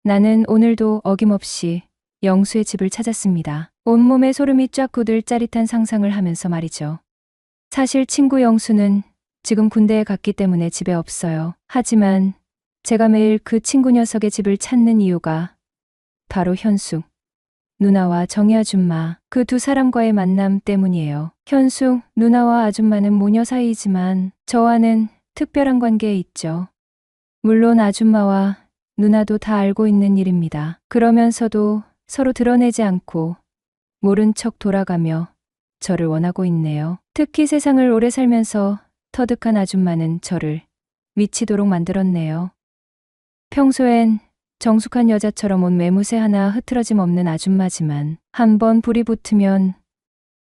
나는 오늘도 어김없이 영수의 집을 찾았습니다. 온몸에 소름이 쫙 돋을 짜릿한 상상을 하면서 말이죠. 사실 친구 영수는 지금 군대에 갔기 때문에 집에 없어요. 하지만 제가 매일 그 친구 녀석의 집을 찾는 이유가 바로 현숙 누나와 정희 아줌마 그 두 사람과의 만남 때문이에요. 현숙 누나와 아줌마는 모녀 사이이지만 저와는 특별한 관계에 있죠. 물론 아줌마와 누나도 다 알고 있는 일입니다. 그러면서도 서로 드러내지 않고 모른 척 돌아가며 저를 원하고 있네요. 특히 세상을 오래 살면서 터득한 아줌마는 저를 미치도록 만들었네요. 평소엔 정숙한 여자처럼 온 매무새 하나 흐트러짐 없는 아줌마지만 한번 불이 붙으면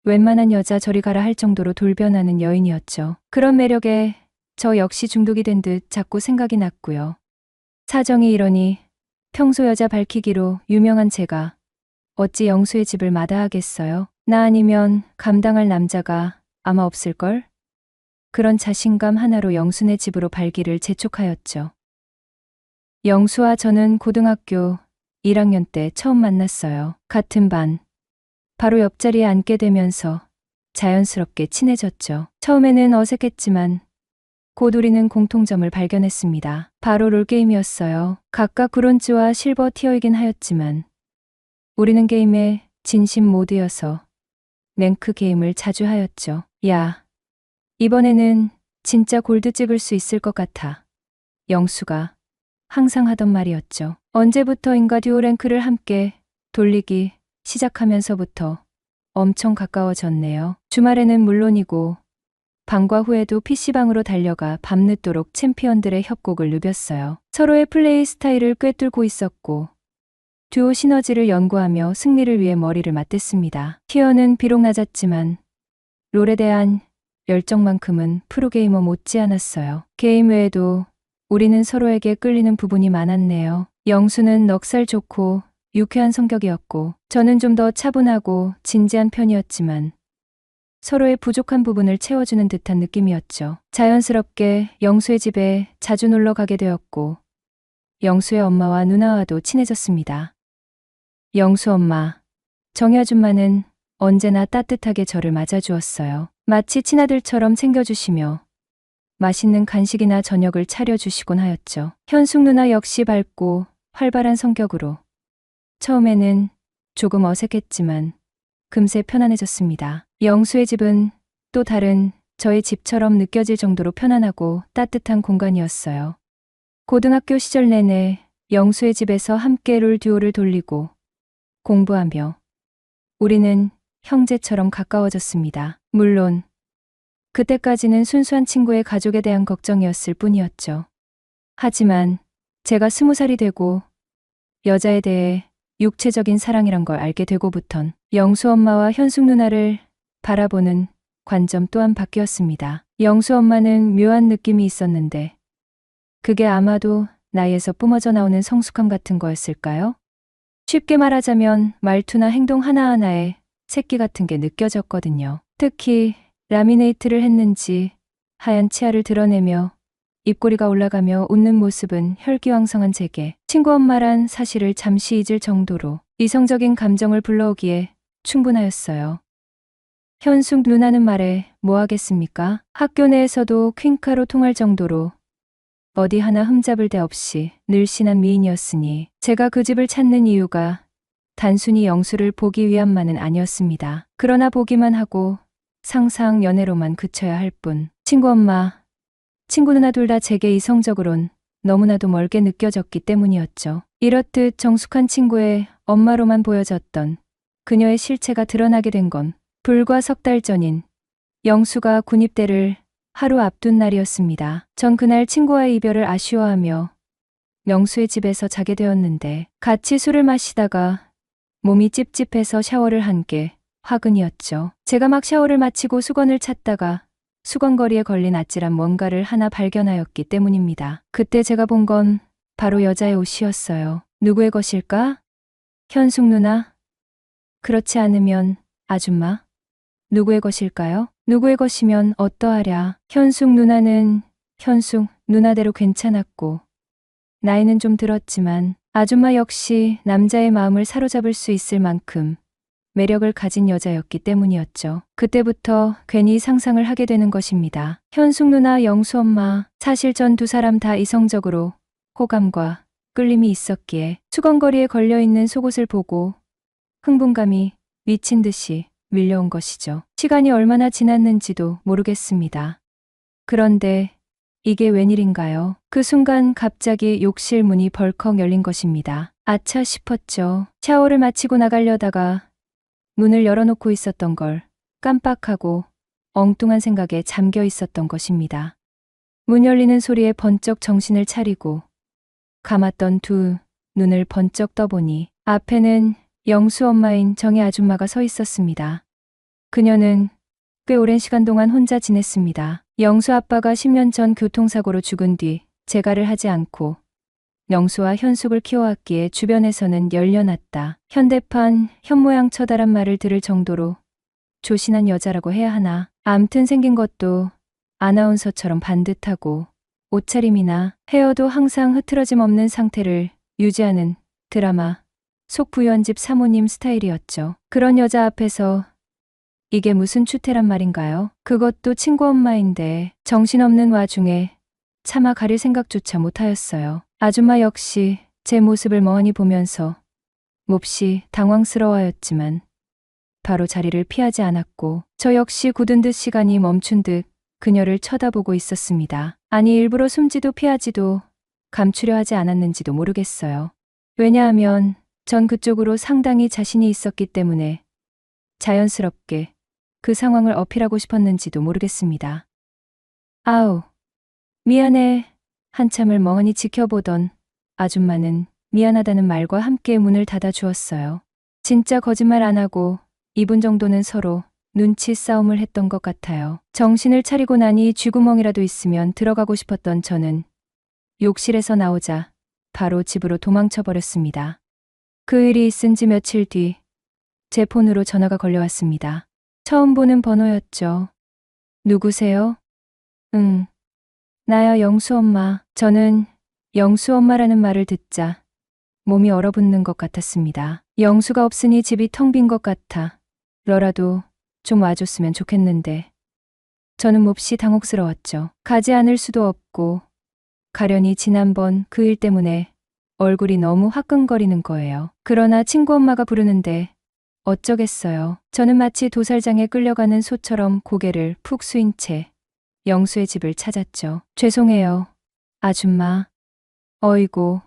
웬만한 여자 저리 가라 할 정도로 돌변하는 여인이었죠. 그런 매력에 저 역시 중독이 된 듯 자꾸 생각이 났고요. 사정이 이러니 평소 여자 밝히기로 유명한 제가 어찌 영수의 집을 마다하겠어요? 나 아니면 감당할 남자가 아마 없을걸? 그런 자신감 하나로 영수네 집으로 발길을 재촉하였죠. 영수와 저는 고등학교 1학년 때 처음 만났어요. 같은 반. 바로 옆자리에 앉게 되면서 자연스럽게 친해졌죠. 처음에는 어색했지만 곧 우리는 공통점을 발견했습니다. 바로 롤게임이었어요. 각각 브론즈와 실버 티어이긴 하였지만 우리는 게임에 진심 모드여서 랭크 게임을 자주 하였죠. 야, 이번에는 진짜 골드 찍을 수 있을 것 같아. 영수가 항상 하던 말이었죠. 언제부터인가 듀오 랭크를 함께 돌리기 시작하면서부터 엄청 가까워졌네요. 주말에는 물론이고 방과 후에도 PC방으로 달려가 밤늦도록 챔피언들의 협곡을 누볐어요. 서로의 플레이 스타일을 꿰뚫고 있었고 듀오 시너지를 연구하며 승리를 위해 머리를 맞댔습니다. 티어는 비록 낮았지만 롤에 대한 열정만큼은 프로게이머 못지않았어요. 게임 외에도 우리는 서로에게 끌리는 부분이 많았네요. 영수는 넉살 좋고 유쾌한 성격이었고 저는 좀 더 차분하고 진지한 편이었지만 서로의 부족한 부분을 채워주는 듯한 느낌이었죠. 자연스럽게 영수의 집에 자주 놀러 가게 되었고 영수의 엄마와 누나와도 친해졌습니다. 영수 엄마, 정희 아줌마는 언제나 따뜻하게 저를 맞아주었어요. 마치 친아들처럼 챙겨주시며 맛있는 간식이나 저녁을 차려주시곤 하였죠. 현숙 누나 역시 밝고 활발한 성격으로 처음에는 조금 어색했지만 금세 편안해졌습니다. 영수의 집은 또 다른 저의 집처럼 느껴질 정도로 편안하고 따뜻한 공간이었어요. 고등학교 시절 내내 영수의 집에서 함께 롤 듀오를 돌리고 공부하며 우리는 형제처럼 가까워졌습니다. 물론 그때까지는 순수한 친구의 가족에 대한 걱정이었을 뿐이었죠. 하지만 제가 20살이 되고 여자에 대해 육체적인 사랑이란 걸 알게 되고부턴 영수 엄마와 현숙 누나를 바라보는 관점 또한 바뀌었습니다. 영수 엄마는 묘한 느낌이 있었는데 그게 아마도 나이에서 뿜어져 나오는 성숙함 같은 거였을까요? 쉽게 말하자면 말투나 행동 하나하나에 새끼 같은 게 느껴졌거든요. 특히 라미네이트를 했는지 하얀 치아를 드러내며 입꼬리가 올라가며 웃는 모습은 혈기왕성한 제게 친구 엄마란 사실을 잠시 잊을 정도로 이성적인 감정을 불러오기에 충분하였어요. 현숙 누나는 말해 뭐 하겠습니까? 학교 내에서도 퀸카로 통할 정도로 어디 하나 흠잡을 데 없이 늘씬한 미인이었으니 제가 그 집을 찾는 이유가 단순히 영수를 보기 위함만은 아니었습니다. 그러나 보기만 하고 상상 연애로만 그쳐야 할 뿐. 친구 엄마, 친구 누나 둘 다 제게 이성적으론 너무나도 멀게 느껴졌기 때문이었죠. 이렇듯 정숙한 친구의 엄마로만 보여졌던 그녀의 실체가 드러나게 된 건 불과 석 달 전인 영수가 군입대를 하루 앞둔 날이었습니다. 전 그날 친구와의 이별을 아쉬워하며 영수의 집에서 자게 되었는데 같이 술을 마시다가 몸이 찝찝해서 샤워를 한 게 화근이었죠. 제가 막 샤워를 마치고 수건을 찾다가 수건거리에 걸린 아찔한 뭔가를 하나 발견하였기 때문입니다. 그때 제가 본 건 바로 여자의 옷이었어요. 누구의 것일까? 현숙 누나? 그렇지 않으면 아줌마? 누구의 것일까요? 누구의 것이면 어떠하랴. 현숙 누나는 현숙 누나대로 괜찮았고 나이는 좀 들었지만 아줌마 역시 남자의 마음을 사로잡을 수 있을 만큼 매력을 가진 여자였기 때문이었죠. 그때부터 괜히 상상을 하게 되는 것입니다. 현숙 누나, 영수 엄마, 사실 전 두 사람 다 이성적으로 호감과 끌림이 있었기에 수건거리에 걸려있는 속옷을 보고 흥분감이 미친 듯이 밀려온 것이죠. 시간이 얼마나 지났는지도 모르겠습니다. 그런데 이게 웬일인가요? 그 순간 갑자기 욕실 문이 벌컥 열린 것입니다. 아차 싶었죠. 샤워를 마치고 나가려다가 문을 열어놓고 있었던 걸 깜빡하고 엉뚱한 생각에 잠겨 있었던 것입니다. 문 열리는 소리에 번쩍 정신을 차리고 감았던 두 눈을 번쩍 떠보니 앞에는 영수 엄마인 정혜 아줌마가 서 있었습니다. 그녀는 꽤 오랜 시간 동안 혼자 지냈습니다. 영수 아빠가 10년 전 교통사고로 죽은 뒤 재가를 하지 않고 영수와 현숙을 키워왔기에 주변에서는 열려났다. 현대판 현모양 처다란 말을 들을 정도로 조신한 여자라고 해야 하나. 암튼 생긴 것도 아나운서처럼 반듯하고 옷차림이나 헤어도 항상 흐트러짐 없는 상태를 유지하는 드라마 속 부연집 사모님 스타일이었죠. 그런 여자 앞에서 이게 무슨 추태란 말인가요? 그것도 친구 엄마인데 정신없는 와중에 차마 가릴 생각조차 못하였어요. 아줌마 역시 제 모습을 멍하니 보면서 몹시 당황스러워하였지만 바로 자리를 피하지 않았고 저 역시 굳은 듯 시간이 멈춘 듯 그녀를 쳐다보고 있었습니다. 아니 일부러 숨지도 피하지도 감추려 하지 않았는지도 모르겠어요. 왜냐하면 전 그쪽으로 상당히 자신이 있었기 때문에 자연스럽게 그 상황을 어필하고 싶었는지도 모르겠습니다. 아우, 미안해. 한참을 멍하니 지켜보던 아줌마는 미안하다는 말과 함께 문을 닫아 주었어요. 진짜 거짓말 안 하고 2분 정도는 서로 눈치 싸움을 했던 것 같아요. 정신을 차리고 나니 쥐구멍이라도 있으면 들어가고 싶었던 저는 욕실에서 나오자 바로 집으로 도망쳐 버렸습니다. 그 일이 있은 지 며칠 뒤 제 폰으로 전화가 걸려왔습니다. 처음 보는 번호였죠. 누구세요? 응. 나야 영수 엄마. 저는 영수 엄마라는 말을 듣자 몸이 얼어붙는 것 같았습니다. 영수가 없으니 집이 텅 빈 것 같아 너라도 좀 와줬으면 좋겠는데 저는 몹시 당혹스러웠죠. 가지 않을 수도 없고 가려니 지난번 그 일 때문에 얼굴이 너무 화끈거리는 거예요. 그러나 친구 엄마가 부르는데 어쩌겠어요. 저는 마치 도살장에 끌려가는 소처럼 고개를 푹 숙인 채 영수의 집을 찾았죠. 죄송해요, 아줌마. 어이구,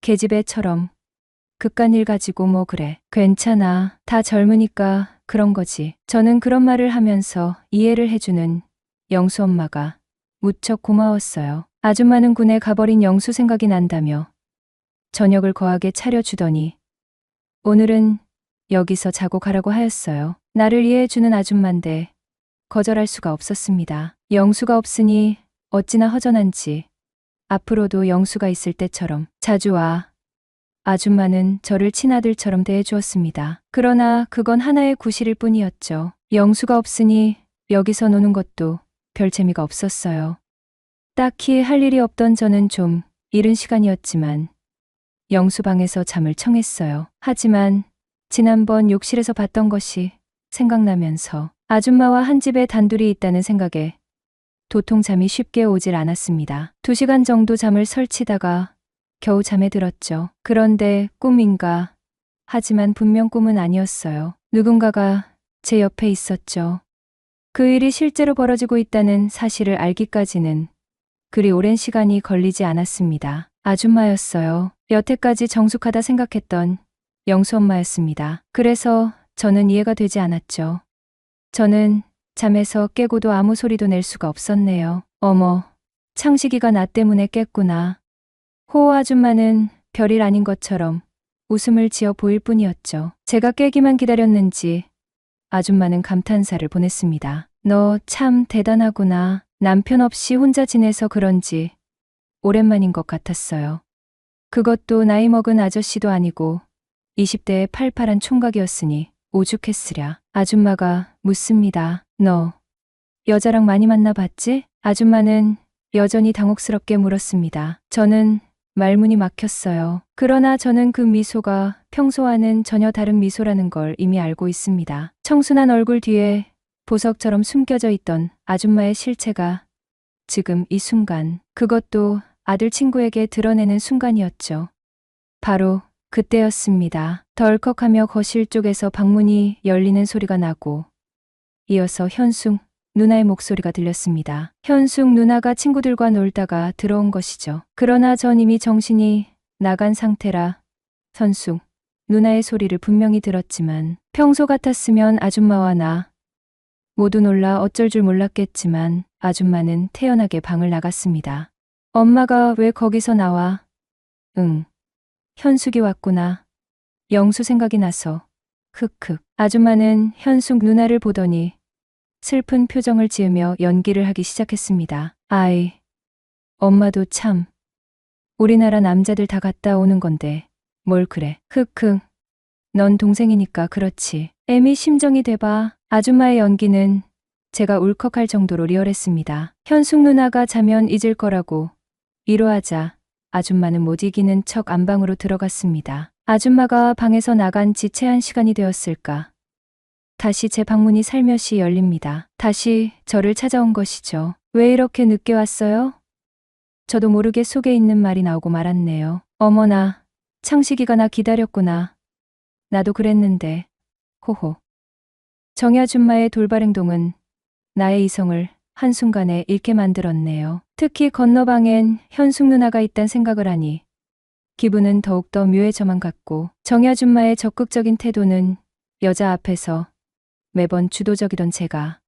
계집애처럼 그깟 일 가지고 뭐 그래. 괜찮아. 다 젊으니까 그런 거지. 저는 그런 말을 하면서 이해를 해주는 영수 엄마가 무척 고마웠어요. 아줌마는 군에 가버린 영수 생각이 난다며 저녁을 거하게 차려주더니 오늘은 여기서 자고 가라고 하였어요. 나를 이해해주는 아줌마인데 거절할 수가 없었습니다. 영수가 없으니 어찌나 허전한지 앞으로도 영수가 있을 때처럼 자주 와. 아줌마는 저를 친아들처럼 대해주었습니다. 그러나 그건 하나의 구실일 뿐이었죠. 영수가 없으니 여기서 노는 것도 별 재미가 없었어요. 딱히 할 일이 없던 저는 좀 이른 시간이었지만 영수 방에서 잠을 청했어요. 하지만 지난번 욕실에서 봤던 것이 생각나면서 아줌마와 한 집에 단둘이 있다는 생각에 도통 잠이 쉽게 오질 않았습니다. 2시간 정도 잠을 설치다가 겨우 잠에 들었죠. 그런데 꿈인가? 하지만 분명 꿈은 아니었어요. 누군가가 제 옆에 있었죠. 그 일이 실제로 벌어지고 있다는 사실을 알기까지는 그리 오랜 시간이 걸리지 않았습니다. 아줌마였어요. 여태까지 정숙하다 생각했던 영수 엄마였습니다. 그래서 저는 이해가 되지 않았죠. 저는 잠에서 깨고도 아무 소리도 낼 수가 없었네요. 어머, 창식이가 나 때문에 깼구나. 호호 아줌마는 별일 아닌 것처럼 웃음을 지어 보일 뿐이었죠. 제가 깨기만 기다렸는지 아줌마는 감탄사를 보냈습니다. 너 참 대단하구나. 남편 없이 혼자 지내서 그런지 오랜만인 것 같았어요. 그것도 나이 먹은 아저씨도 아니고 20대의 팔팔한 총각이었으니 오죽했으랴. 아줌마가 묻습니다. 너 여자랑 많이 만나봤지? 아줌마는 여전히 당혹스럽게 물었습니다. 저는 말문이 막혔어요. 그러나 저는 그 미소가 평소와는 전혀 다른 미소라는 걸 이미 알고 있습니다. 청순한 얼굴 뒤에 보석처럼 숨겨져 있던 아줌마의 실체가 지금 이 순간, 그것도 아들 친구에게 드러내는 순간이었죠. 바로 그때였습니다. 덜컥하며 거실 쪽에서 방문이 열리는 소리가 나고 이어서 현숙 누나의 목소리가 들렸습니다. 현숙 누나가 친구들과 놀다가 들어온 것이죠. 그러나 전 이미 정신이 나간 상태라 현숙 누나의 소리를 분명히 들었지만 평소 같았으면 아줌마와 나 모두 놀라 어쩔 줄 몰랐겠지만 아줌마는 태연하게 방을 나갔습니다. 엄마가 왜 거기서 나와? 응. 현숙이 왔구나. 영수 생각이 나서. 흑흑. 아줌마는 현숙 누나를 보더니 슬픈 표정을 지으며 연기를 하기 시작했습니다. 아이, 엄마도 참. 우리나라 남자들 다 갔다 오는 건데 뭘 그래. 흑흑. 넌 동생이니까 그렇지. 애미 심정이 돼봐. 아줌마의 연기는 제가 울컥할 정도로 리얼했습니다. 현숙 누나가 자면 잊을 거라고 위로하자 아줌마는 못 이기는 척 안방으로 들어갔습니다. 아줌마가 방에서 나간 지 채 한 시간이 되었을까. 다시 제 방문이 살며시 열립니다. 다시 저를 찾아온 것이죠. 왜 이렇게 늦게 왔어요? 저도 모르게 속에 있는 말이 나오고 말았네요. 어머나, 창식이가 나 기다렸구나. 나도 그랬는데. 호호. 정희 아줌마의 돌발 행동은 나의 이성을 한순간에 잃게 만들었네요. 특히 건너방엔 현숙 누나가 있단 생각을 하니 기분은 더욱더 묘해져만 갔고 정희 아줌마의 적극적인 태도는 여자 앞에서 매번 주도적이던 제가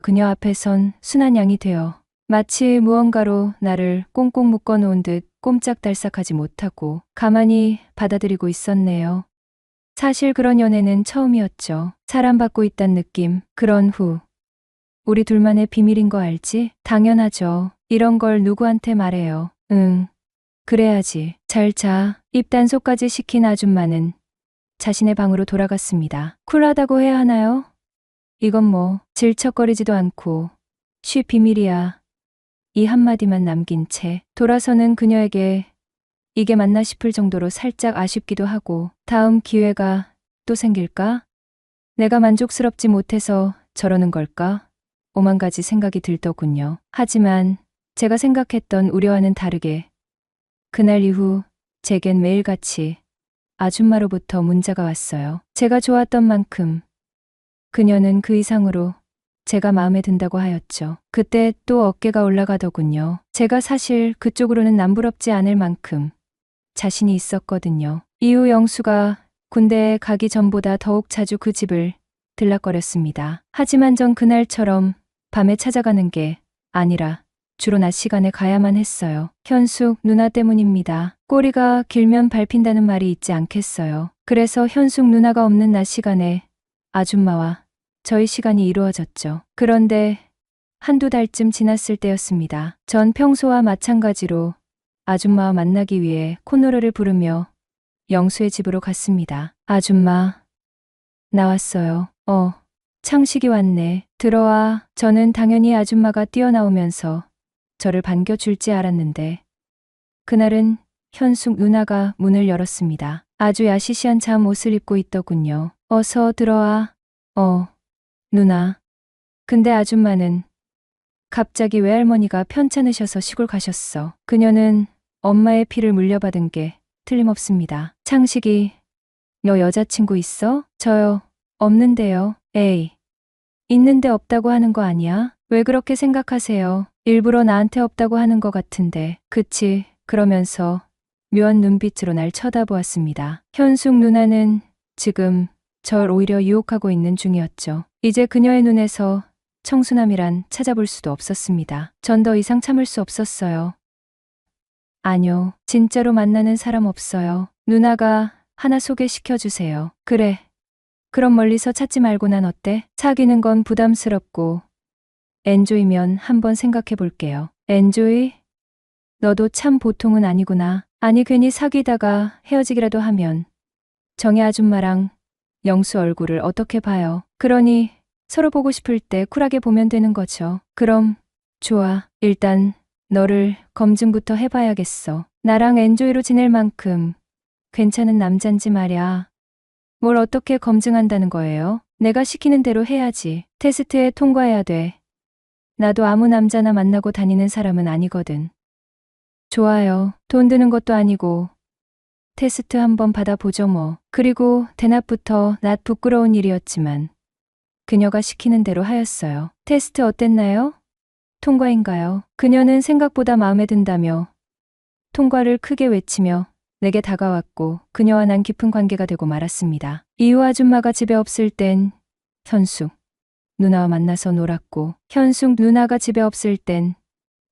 그녀 앞에선 순한 양이 되어 마치 무언가로 나를 꽁꽁 묶어놓은 듯 꼼짝달싹하지 못하고 가만히 받아들이고 있었네요. 사실 그런 연애는 처음이었죠. 사랑받고 있단 느낌. 그런 후 우리 둘만의 비밀인 거 알지? 당연하죠. 이런 걸 누구한테 말해요. 응. 그래야지. 잘 자. 입단속까지 시킨 아줌마는 자신의 방으로 돌아갔습니다. 쿨하다고 해야 하나요? 이건 뭐 질척거리지도 않고 쉬 비밀이야. 이 한마디만 남긴 채 돌아서는 그녀에게 이게 맞나 싶을 정도로 살짝 아쉽기도 하고 다음 기회가 또 생길까? 내가 만족스럽지 못해서 저러는 걸까? 오만 가지 생각이 들더군요. 하지만 제가 생각했던 우려와는 다르게 그날 이후 제겐 매일같이 아줌마로부터 문자가 왔어요. 제가 좋았던 만큼 그녀는 그 이상으로 제가 마음에 든다고 하였죠. 그때 또 어깨가 올라가더군요. 제가 사실 그쪽으로는 남부럽지 않을 만큼 자신이 있었거든요. 이후 영수가 군대에 가기 전보다 더욱 자주 그 집을 들락거렸습니다. 하지만 전 그날처럼 밤에 찾아가는 게 아니라 주로 낮 시간에 가야만 했어요. 현숙 누나 때문입니다. 꼬리가 길면 밟힌다는 말이 있지 않겠어요. 그래서 현숙 누나가 없는 낮 시간에 아줌마와 저희 시간이 이루어졌죠. 그런데 한두 달쯤 지났을 때였습니다. 전 평소와 마찬가지로 아줌마와 만나기 위해 콧노래를 부르며 영수의 집으로 갔습니다. 아줌마, 나왔어요. 창식이 왔네. 들어와. 저는 당연히 아줌마가 뛰어나오면서 저를 반겨줄지 알았는데 그날은 현숙 누나가 문을 열었습니다. 아주 야시시한 잠옷을 입고 있더군요. 어서 들어와. 누나. 근데 아줌마는 갑자기 외할머니가 편찮으셔서 시골 가셨어. 그녀는 엄마의 피를 물려받은 게 틀림없습니다. 창식이, 너 여자친구 있어? 저요. 없는데요. 에이. 있는데 없다고 하는 거 아니야? 왜 그렇게 생각하세요? 일부러 나한테 없다고 하는 것 같은데. 그치? 그러면서 묘한 눈빛으로 날 쳐다보았습니다. 현숙 누나는 지금 절 오히려 유혹하고 있는 중이었죠. 이제 그녀의 눈에서 청순함이란 찾아볼 수도 없었습니다. 전 더 이상 참을 수 없었어요. 아뇨, 진짜로 만나는 사람 없어요. 누나가 하나 소개시켜주세요. 그래. 그럼 멀리서 찾지 말고 난 어때? 사귀는 건 부담스럽고 엔조이면 한번 생각해 볼게요. 엔조이? 너도 참 보통은 아니구나. 아니 괜히 사귀다가 헤어지기라도 하면 정희 아줌마랑 영수 얼굴을 어떻게 봐요. 그러니 서로 보고 싶을 때 쿨하게 보면 되는 거죠. 그럼 좋아. 일단 너를 검증부터 해봐야겠어. 나랑 엔조이로 지낼 만큼 괜찮은 남잔지 말야. 뭘 어떻게 검증한다는 거예요? 내가 시키는 대로 해야지. 테스트에 통과해야 돼. 나도 아무 남자나 만나고 다니는 사람은 아니거든. 좋아요. 돈 드는 것도 아니고 테스트 한번 받아보죠 뭐. 그리고 대낮부터 낯 부끄러운 일이었지만 그녀가 시키는 대로 하였어요. 테스트 어땠나요? 통과인가요? 그녀는 생각보다 마음에 든다며 통과를 크게 외치며 내게 다가왔고 그녀와 난 깊은 관계가 되고 말았습니다. 이후 아줌마가 집에 없을 땐 현숙 누나와 만나서 놀았고 현숙 누나가 집에 없을 땐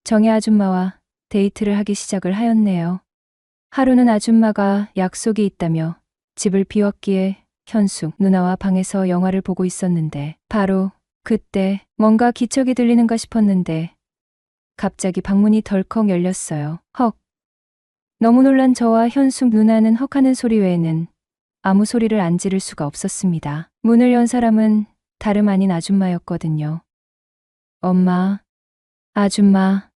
정혜 아줌마와 데이트를 하기 시작을 하였네요. 하루는 아줌마가 약속이 있다며 집을 비웠기에 현숙 누나와 방에서 영화를 보고 있었는데 바로 그때 뭔가 기척이 들리는가 싶었는데 갑자기 방문이 덜컥 열렸어요. 헉. 너무 놀란 저와 현숙 누나는 헉하는 소리 외에는 아무 소리를 안 지를 수가 없었습니다. 문을 연 사람은 다름 아닌 아줌마였거든요. 엄마, 아줌마.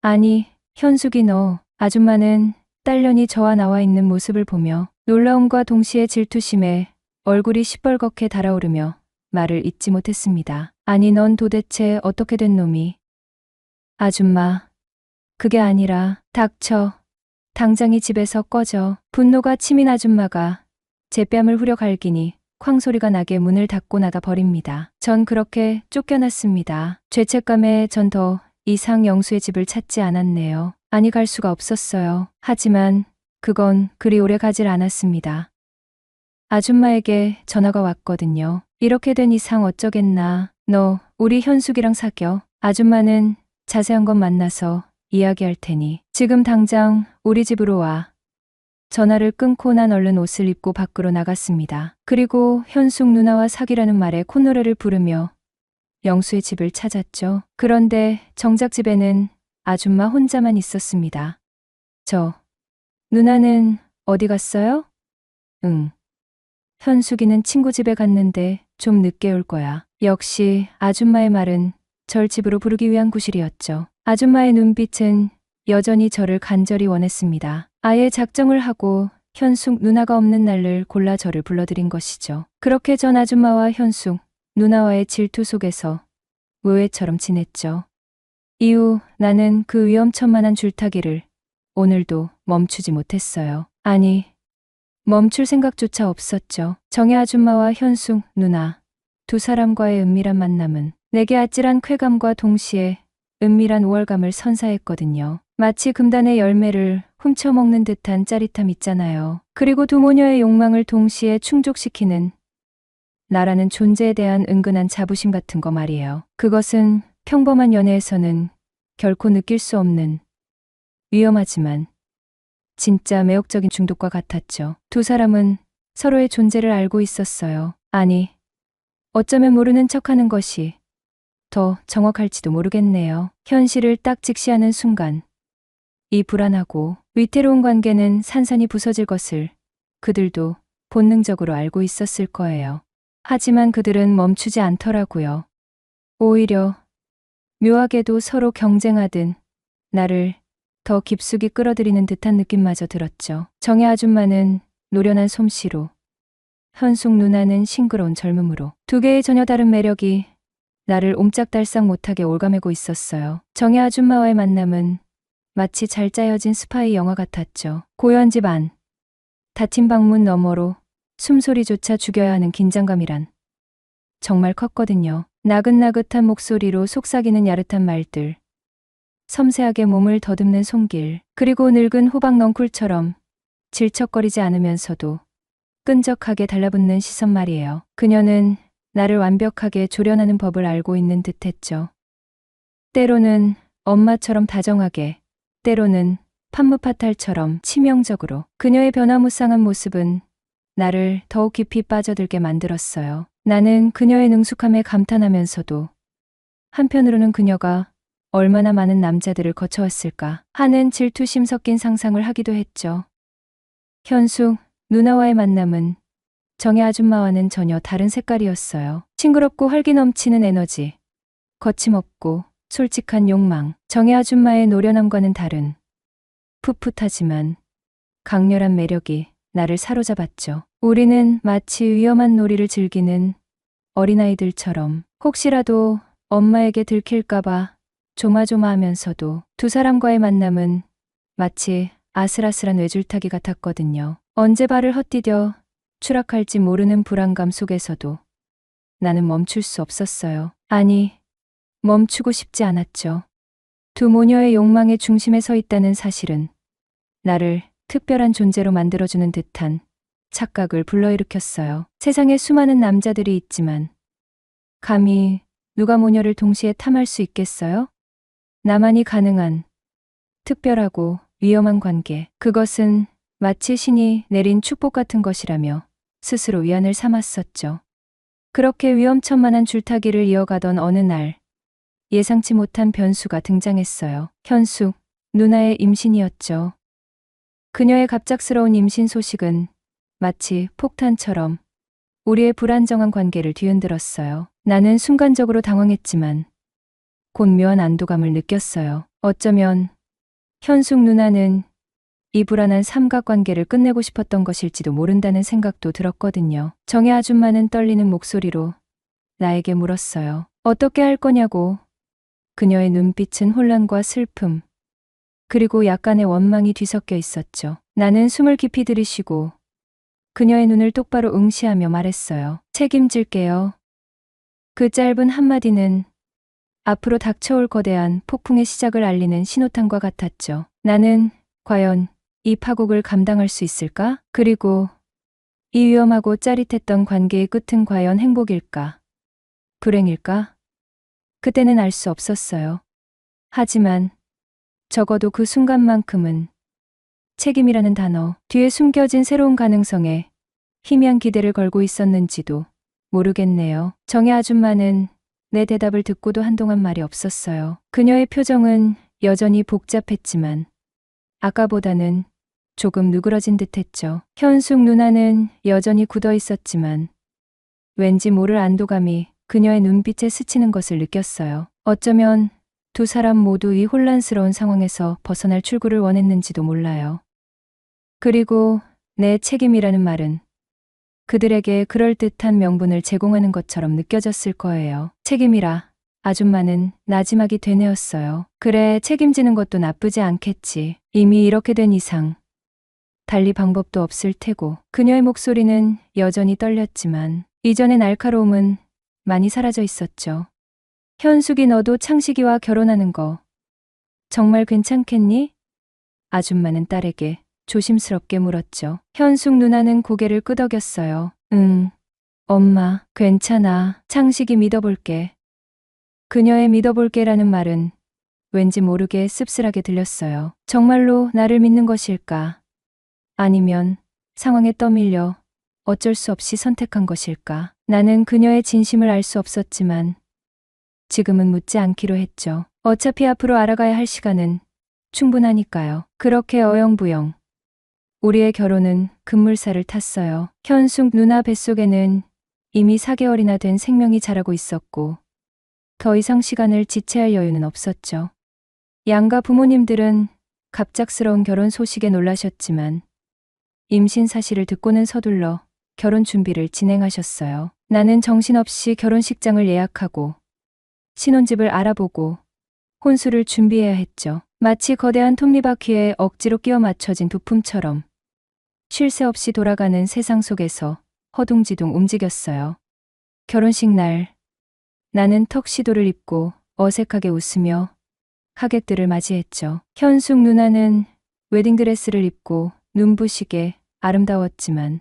아니, 현숙이 너. 아줌마는 딸년이 저와 나와 있는 모습을 보며 놀라움과 동시에 질투심에 얼굴이 시뻘겋게 달아오르며 말을 잇지 못했습니다. 아니, 넌 도대체 어떻게 된 놈이? 아줌마, 그게 아니라 닥쳐. 당장 이 집에서 꺼져. 분노가 치민 아줌마가 제 뺨을 후려 갈기니 쾅 소리가 나게 문을 닫고 나가 버립니다. 전 그렇게 쫓겨났습니다. 죄책감에 전 더 이상 영수의 집을 찾지 않았네요. 아니 갈 수가 없었어요. 하지만 그건 그리 오래 가질 않았습니다. 아줌마에게 전화가 왔거든요. 이렇게 된 이상 어쩌겠나. 너 우리 현숙이랑 사겨. 아줌마는 자세한 건 만나서 이야기할 테니 지금 당장 우리 집으로 와. 전화를 끊고 난 얼른 옷을 입고 밖으로 나갔습니다. 그리고 현숙 누나와 사귀라는 말에 콧노래를 부르며 영수의 집을 찾았죠. 그런데 정작 집에는 아줌마 혼자만 있었습니다. 누나는 어디 갔어요? 응. 현숙이는 친구 집에 갔는데 좀 늦게 올 거야. 역시 아줌마의 말은 절 집으로 부르기 위한 구실이었죠. 아줌마의 눈빛은 여전히 저를 간절히 원했습니다. 아예 작정을 하고 현숙 누나가 없는 날을 골라 저를 불러들인 것이죠. 그렇게 전 아줌마와 현숙 누나와의 질투 속에서 의외처럼 지냈죠. 이후 나는 그 위험천만한 줄타기를 오늘도 멈추지 못했어요. 아니, 멈출 생각조차 없었죠. 정혜 아줌마와 현숙 누나 두 사람과의 은밀한 만남은 내게 아찔한 쾌감과 동시에 은밀한 우월감을 선사했거든요. 마치 금단의 열매를 훔쳐먹는 듯한 짜릿함 있잖아요. 그리고 두 모녀의 욕망을 동시에 충족시키는 나라는 존재에 대한 은근한 자부심 같은 거 말이에요. 그것은 평범한 연애에서는 결코 느낄 수 없는 위험하지만 진짜 매혹적인 중독과 같았죠. 두 사람은 서로의 존재를 알고 있었어요. 아니, 어쩌면 모르는 척하는 것이 더 정확할지도 모르겠네요. 현실을 딱 직시하는 순간 이 불안하고 위태로운 관계는 산산이 부서질 것을 그들도 본능적으로 알고 있었을 거예요. 하지만 그들은 멈추지 않더라고요. 오히려 묘하게도 서로 경쟁하듯 나를 더 깊숙이 끌어들이는 듯한 느낌마저 들었죠. 정혜 아줌마는 노련한 솜씨로, 현숙 누나는 싱그러운 젊음으로 두 개의 전혀 다른 매력이 나를 옴짝달싹 못하게 올가매고 있었어요. 정혜 아줌마와의 만남은 마치 잘 짜여진 스파이 영화 같았죠. 고요한 집 안, 닫힌 방문 너머로 숨소리조차 죽여야 하는 긴장감이란 정말 컸거든요. 나긋나긋한 목소리로 속삭이는 야릇한 말들, 섬세하게 몸을 더듬는 손길, 그리고 늙은 호박 넝쿨처럼 질척거리지 않으면서도 끈적하게 달라붙는 시선 말이에요. 그녀는 나를 완벽하게 조련하는 법을 알고 있는 듯했죠. 때로는 엄마처럼 다정하게, 때로는 판무파탈처럼 치명적으로 그녀의 변화무쌍한 모습은 나를 더욱 깊이 빠져들게 만들었어요. 나는 그녀의 능숙함에 감탄하면서도 한편으로는 그녀가 얼마나 많은 남자들을 거쳐왔을까 하는 질투심 섞인 상상을 하기도 했죠. 현숙 누나와의 만남은 정혜 아줌마와는 전혀 다른 색깔이었어요. 싱그럽고 활기 넘치는 에너지, 거침없고 솔직한 욕망, 정혜 아줌마의 노련함과는 다른 풋풋하지만 강렬한 매력이 나를 사로잡았죠. 우리는 마치 위험한 놀이를 즐기는 어린아이들처럼 혹시라도 엄마에게 들킬까봐 조마조마하면서도 두 사람과의 만남은 마치 아슬아슬한 외줄타기 같았거든요. 언제 발을 헛디뎌 추락할지 모르는 불안감 속에서도 나는 멈출 수 없었어요. 아니, 멈추고 싶지 않았죠. 두 모녀의 욕망의 중심에 서 있다는 사실은 나를 특별한 존재로 만들어주는 듯한 착각을 불러일으켰어요. 세상에 수많은 남자들이 있지만 감히 누가 모녀를 동시에 탐할 수 있겠어요? 나만이 가능한 특별하고 위험한 관계. 그것은 마치 신이 내린 축복 같은 것이라며 스스로 위안을 삼았었죠. 그렇게 위험천만한 줄타기를 이어가던 어느 날 예상치 못한 변수가 등장했어요. 현숙, 누나의 임신이었죠. 그녀의 갑작스러운 임신 소식은 마치 폭탄처럼 우리의 불안정한 관계를 뒤흔들었어요. 나는 순간적으로 당황했지만 곧 묘한 안도감을 느꼈어요. 어쩌면 현숙 누나는 이 불안한 삼각관계를 끝내고 싶었던 것일지도 모른다는 생각도 들었거든요. 정혜 아줌마는 떨리는 목소리로 나에게 물었어요. 어떻게 할 거냐고. 그녀의 눈빛은 혼란과 슬픔, 그리고 약간의 원망이 뒤섞여 있었죠. 나는 숨을 깊이 들이쉬고 그녀의 눈을 똑바로 응시하며 말했어요. 책임질게요. 그 짧은 한마디는 앞으로 닥쳐올 거대한 폭풍의 시작을 알리는 신호탄과 같았죠. 나는 과연 이 파국을 감당할 수 있을까? 그리고 이 위험하고 짜릿했던 관계의 끝은 과연 행복일까? 불행일까? 그때는 알 수 없었어요. 하지만 적어도 그 순간만큼은 책임이라는 단어 뒤에 숨겨진 새로운 가능성에 희미한 기대를 걸고 있었는지도 모르겠네요. 정혜 아줌마는 내 대답을 듣고도 한동안 말이 없었어요. 그녀의 표정은 여전히 복잡했지만 아까보다는 조금 누그러진 듯했죠. 현숙 누나는 여전히 굳어 있었지만 왠지 모를 안도감이 그녀의 눈빛에 스치는 것을 느꼈어요. 어쩌면 두 사람 모두 이 혼란스러운 상황에서 벗어날 출구를 원했는지도 몰라요. 그리고 내 책임이라는 말은 그들에게 그럴듯한 명분을 제공하는 것처럼 느껴졌을 거예요. 책임이라 아줌마는 나지막이 되뇌었어요. 그래, 책임지는 것도 나쁘지 않겠지. 이미 이렇게 된 이상 달리 방법도 없을 테고. 그녀의 목소리는 여전히 떨렸지만 이전의 날카로움은 많이 사라져 있었죠. 현숙이 너도 창식이와 결혼하는 거 정말 괜찮겠니? 아줌마는 딸에게 조심스럽게 물었죠. 현숙 누나는 고개를 끄덕였어요. 응, 엄마, 괜찮아. 창식이 믿어볼게. 그녀의 믿어볼게라는 말은 왠지 모르게 씁쓸하게 들렸어요. 정말로 나를 믿는 것일까? 아니면 상황에 떠밀려 어쩔 수 없이 선택한 것일까? 나는 그녀의 진심을 알 수 없었지만 지금은 묻지 않기로 했죠. 어차피 앞으로 알아가야 할 시간은 충분하니까요. 그렇게 어영부영 우리의 결혼은 급물살을 탔어요. 현숙 누나 뱃속에는 이미 4개월이나 된 생명이 자라고 있었고 더 이상 시간을 지체할 여유는 없었죠. 양가 부모님들은 갑작스러운 결혼 소식에 놀라셨지만 임신 사실을 듣고는 서둘러 결혼 준비를 진행하셨어요. 나는 정신없이 결혼식장을 예약하고 신혼집을 알아보고 혼수를 준비해야 했죠. 마치 거대한 톱니바퀴에 억지로 끼워 맞춰진 부품처럼 쉴 새 없이 돌아가는 세상 속에서 허둥지둥 움직였어요. 결혼식 날 나는 턱시도를 입고 어색하게 웃으며 하객들을 맞이했죠. 현숙 누나는 웨딩드레스를 입고 눈부시게 아름다웠지만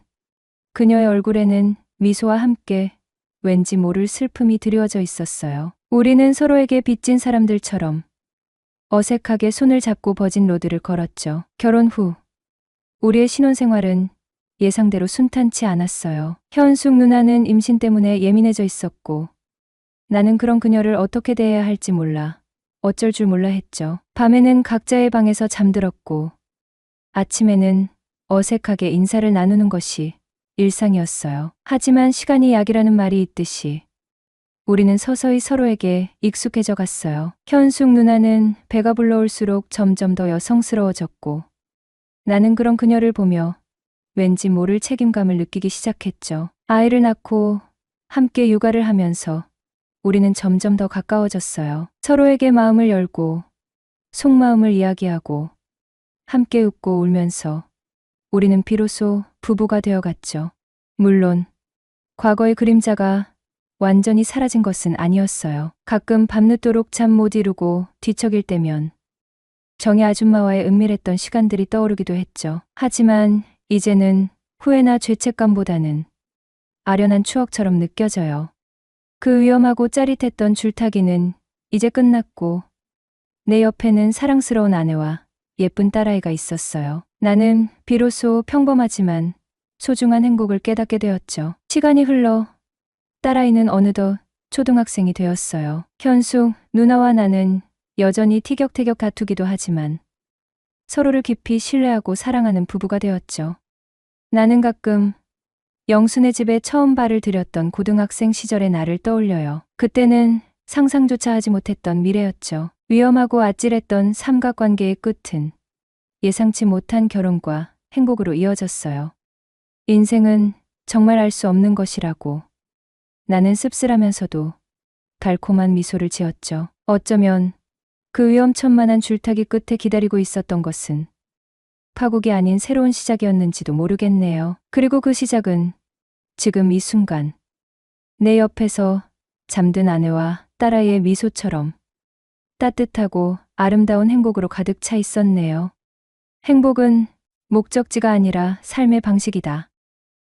그녀의 얼굴에는 미소와 함께 왠지 모를 슬픔이 드리워져 있었어요. 우리는 서로에게 빚진 사람들처럼 어색하게 손을 잡고 버진 로드를 걸었죠. 결혼 후 우리의 신혼생활은 예상대로 순탄치 않았어요. 현숙 누나는 임신 때문에 예민해져 있었고 나는 그런 그녀를 어떻게 대해야 할지 몰라 어쩔 줄 몰라 했죠. 밤에는 각자의 방에서 잠들었고 아침에는 어색하게 인사를 나누는 것이 일상이었어요. 하지만 시간이 약이라는 말이 있듯이 우리는 서서히 서로에게 익숙해져 갔어요. 현숙 누나는 배가 불러올수록 점점 더 여성스러워졌고 나는 그런 그녀를 보며 왠지 모를 책임감을 느끼기 시작했죠. 아이를 낳고 함께 육아를 하면서 우리는 점점 더 가까워졌어요. 서로에게 마음을 열고 속마음을 이야기하고 함께 웃고 울면서 우리는 비로소 부부가 되어갔죠. 물론 과거의 그림자가 완전히 사라진 것은 아니었어요. 가끔 밤늦도록 잠 못 이루고 뒤척일 때면 정희 아줌마와의 은밀했던 시간들이 떠오르기도 했죠. 하지만 이제는 후회나 죄책감보다는 아련한 추억처럼 느껴져요. 그 위험하고 짜릿했던 줄타기는 이제 끝났고 내 옆에는 사랑스러운 아내와 예쁜 딸아이가 있었어요. 나는 비로소 평범하지만 소중한 행복을 깨닫게 되었죠. 시간이 흘러 딸아이는 어느덧 초등학생이 되었어요. 현숙, 누나와 나는 여전히 티격태격 다투기도 하지만 서로를 깊이 신뢰하고 사랑하는 부부가 되었죠. 나는 가끔 영순의 집에 처음 발을 들였던 고등학생 시절의 나를 떠올려요. 그때는 상상조차 하지 못했던 미래였죠. 위험하고 아찔했던 삼각관계의 끝은 예상치 못한 결혼과 행복으로 이어졌어요. 인생은 정말 알 수 없는 것이라고 나는 씁쓸하면서도 달콤한 미소를 지었죠. 어쩌면 그 위험천만한 줄타기 끝에 기다리고 있었던 것은 파국이 아닌 새로운 시작이었는지도 모르겠네요. 그리고 그 시작은 지금 이 순간 내 옆에서 잠든 아내와 딸아이의 미소처럼 따뜻하고 아름다운 행복으로 가득 차 있었네요. 행복은 목적지가 아니라 삶의 방식이다.